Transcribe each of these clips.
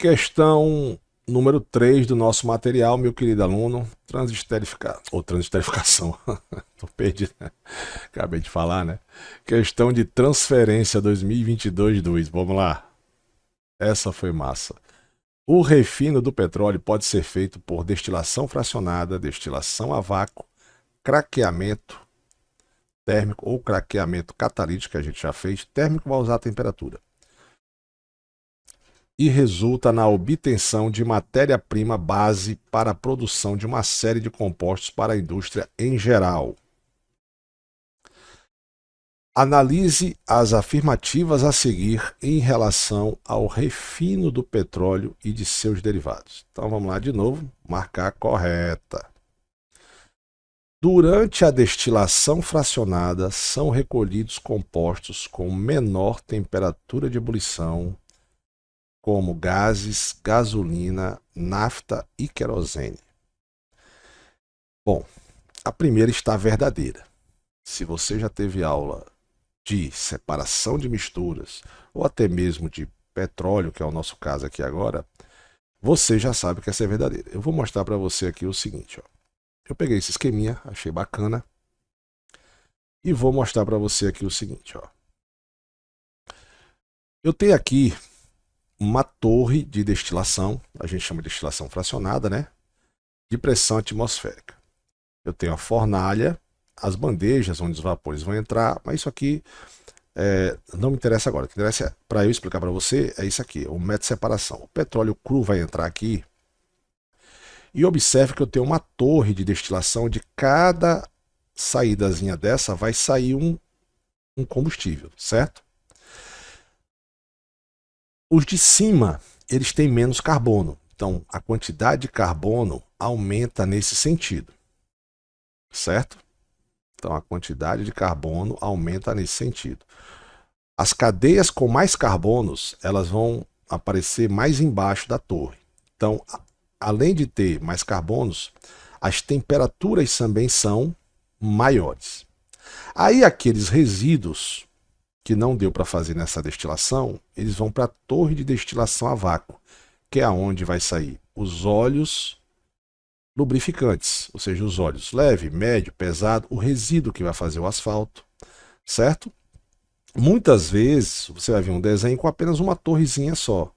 Questão número 3 do nosso material, meu querido aluno, transesterificação, tô perdido, né? Acabei de falar, né? Questão de transferência 2022-2, vamos lá, essa foi massa. O refino do petróleo pode ser feito por destilação fracionada, destilação a vácuo, craqueamento térmico ou craqueamento catalítico, que a gente já fez, térmico vai usar a temperatura. E resulta na obtenção de matéria-prima base para a produção de uma série de compostos para a indústria em geral. Analise as afirmativas a seguir em relação ao refino do petróleo e de seus derivados. Então vamos lá de novo, marcar correta. Durante a destilação fracionada são recolhidos compostos com menor temperatura de ebulição, como gases, gasolina, nafta e querosene. Bom, a primeira está verdadeira. Se você já teve aula de separação de misturas, ou até mesmo de petróleo, que é o nosso caso aqui agora, você já sabe que essa é verdadeira. Eu vou mostrar para você aqui o seguinte, ó. Eu peguei esse esqueminha, achei bacana, e vou mostrar para você aqui o seguinte, ó. Eu tenho aqui uma torre de destilação, a gente chama de destilação fracionada, né? De pressão atmosférica. Eu tenho a fornalha, as bandejas onde os vapores vão entrar, mas isso aqui não me interessa agora. O que interessa para eu explicar para você é isso aqui, o método de separação. O petróleo cru vai entrar aqui e observe que eu tenho uma torre de destilação, de cada saídazinha dessa vai sair um combustível, certo? Os de cima, eles têm menos carbono. Então, a quantidade de carbono aumenta nesse sentido. Certo? Então, a quantidade de carbono aumenta nesse sentido. As cadeias com mais carbonos, elas vão aparecer mais embaixo da torre. Então, além de ter mais carbonos, as temperaturas também são maiores. Aí, aqueles resíduos que não deu para fazer nessa destilação, eles vão para a torre de destilação a vácuo, que é aonde vai sair os óleos lubrificantes, ou seja, os óleos leve, médio, pesado, o resíduo que vai fazer o asfalto, certo? Muitas vezes você vai ver um desenho com apenas uma torrezinha só.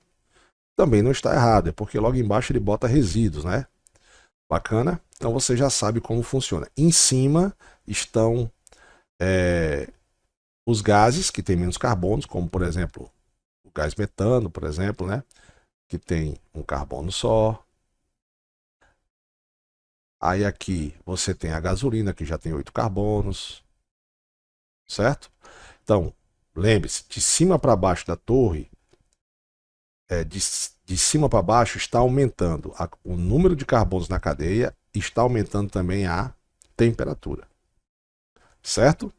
Também não está errado, é porque logo embaixo ele bota resíduos, né? Bacana? Então você já sabe como funciona. Em cima estão os gases que têm menos carbonos, como por exemplo o gás metano, por exemplo, né? Que tem um carbono só. Aí aqui você tem a gasolina, que já tem 8 carbonos, certo? Então, lembre-se, de cima para baixo da torre, de cima para baixo está aumentando o número de carbonos na cadeia, está aumentando também a temperatura, certo?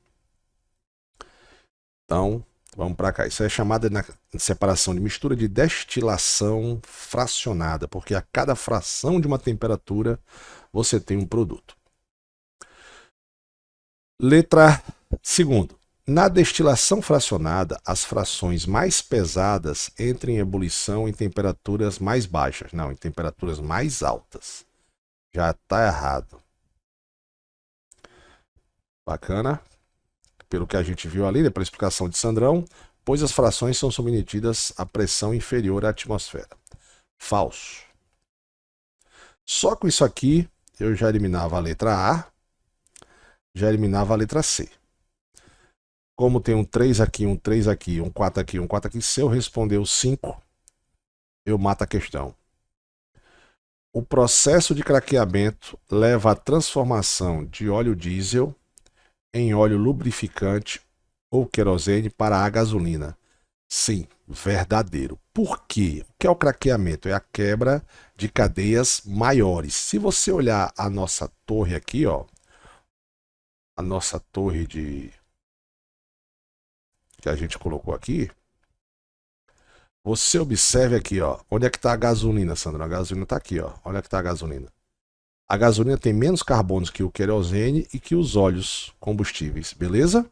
Então, vamos para cá. Isso é chamada na separação de mistura de destilação fracionada, porque a cada fração de uma temperatura você tem um produto. Letra segundo. Na destilação fracionada, as frações mais pesadas entram em ebulição em temperaturas mais baixas. Não, em temperaturas mais altas. Já está errado. Bacana? Pelo que a gente viu ali, pela explicação de Sandrão, pois as frações são submetidas a pressão inferior à atmosfera. Falso. Só com isso aqui, eu já eliminava a letra A, já eliminava a letra C. Como tem um 3 aqui, um 3 aqui, um 4 aqui, um 4 aqui, se eu responder o 5, eu mato a questão. O processo de craqueamento leva à transformação de óleo diesel em óleo lubrificante ou querosene para a gasolina. Sim, verdadeiro. Por quê? O que é o craqueamento? É a quebra de cadeias maiores. Se você olhar a nossa torre aqui, ó, a nossa torre que a gente colocou aqui, você observe aqui, ó, onde é que está a gasolina, Sandra? A gasolina está aqui, ó. Onde é que está a gasolina? A gasolina tem menos carbonos que o querosene e que os óleos combustíveis, beleza?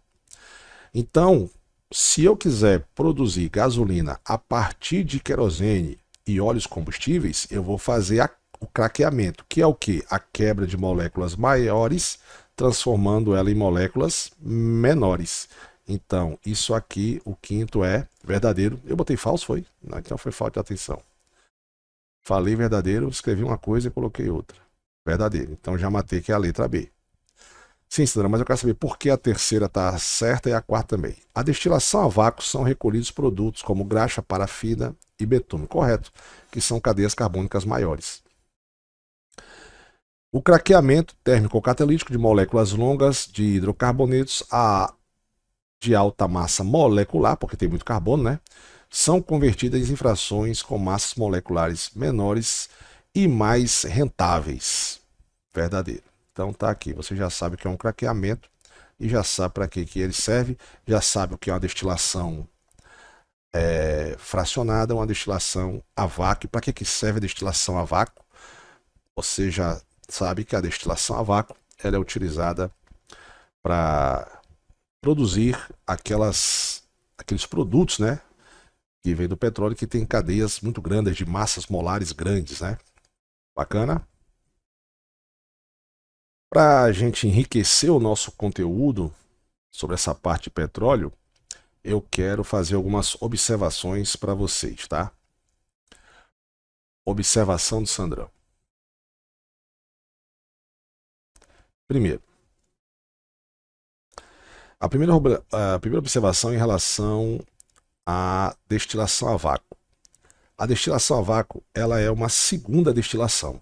Então, se eu quiser produzir gasolina a partir de querosene, e óleos combustíveis, eu vou fazer o craqueamento, que é o que? A quebra de moléculas maiores, transformando ela em moléculas menores. Então, isso aqui, o quinto é verdadeiro. Eu botei falso, foi? Não, então foi falta de atenção. Falei verdadeiro, escrevi uma coisa e coloquei outra. Verdadeiro. Então já matei que é a letra B. Sim, Sandra, mas eu quero saber por que a terceira está certa e a quarta também. A destilação a vácuo são recolhidos produtos como graxa, parafina e betume, correto, que são cadeias carbônicas maiores. O craqueamento térmico catalítico de moléculas longas de hidrocarbonetos de alta massa molecular, porque tem muito carbono, né? São convertidas em frações com massas moleculares menores e mais rentáveis. Verdadeiro. Então tá aqui, você já sabe o que é um craqueamento e já sabe para que ele serve, já sabe o que é uma destilação fracionada, uma destilação a vácuo. Para que serve a destilação a vácuo? Você já sabe que a destilação a vácuo ela é utilizada para produzir aqueles produtos, né, que vem do petróleo, que tem cadeias muito grandes de massas molares grandes, né? Bacana? Para a gente enriquecer o nosso conteúdo sobre essa parte de petróleo, eu quero fazer algumas observações para vocês, tá? Observação do Sandrão. Primeiro, a primeira observação em relação à destilação a vácuo. A destilação a vácuo ela é uma segunda destilação,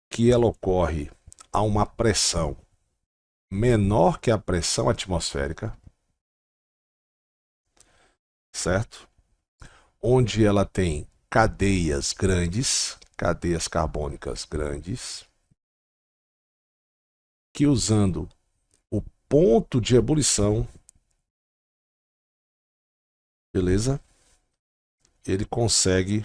que ela ocorre a uma pressão menor que a pressão atmosférica, certo? Onde ela tem cadeias grandes, cadeias carbônicas grandes, que usando o ponto de ebulição, beleza? Ele consegue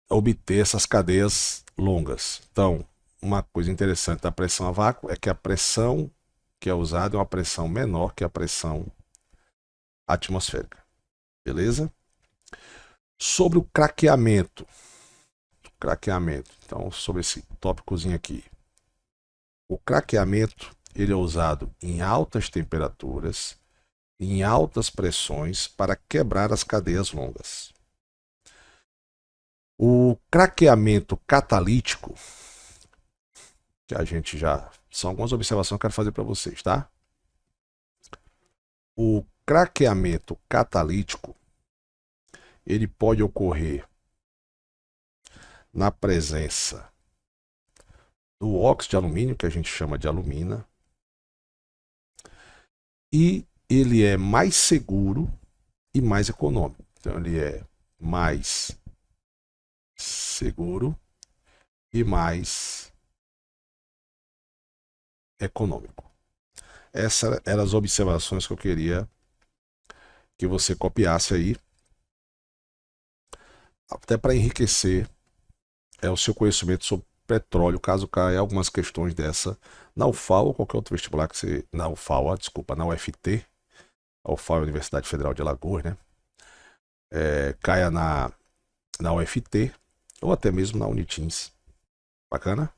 obter essas cadeias longas. Então, uma coisa interessante da pressão a vácuo é que a pressão que é usada é uma pressão menor que a pressão atmosférica. Beleza? Sobre o craqueamento. Então, sobre esse tópicozinho aqui. O craqueamento, ele é usado em altas temperaturas, em altas pressões, para quebrar as cadeias longas. O craqueamento catalítico, que a gente já... São algumas observações que eu quero fazer para vocês, tá? O craqueamento catalítico, ele pode ocorrer na presença do óxido de alumínio, que a gente chama de alumina, e ele é mais seguro e mais econômico. Então, ele é mais seguro e mais econômico. Essas eram as observações que eu queria que você copiasse aí, até para enriquecer o seu conhecimento sobre petróleo, caso caia algumas questões dessa na UFAL ou qualquer outro vestibular que você... Na UFAL, desculpa, na UFT, a UFAL é a Universidade Federal de Alagoas, né? Caia na UFT ou até mesmo na Unitins. Bacana?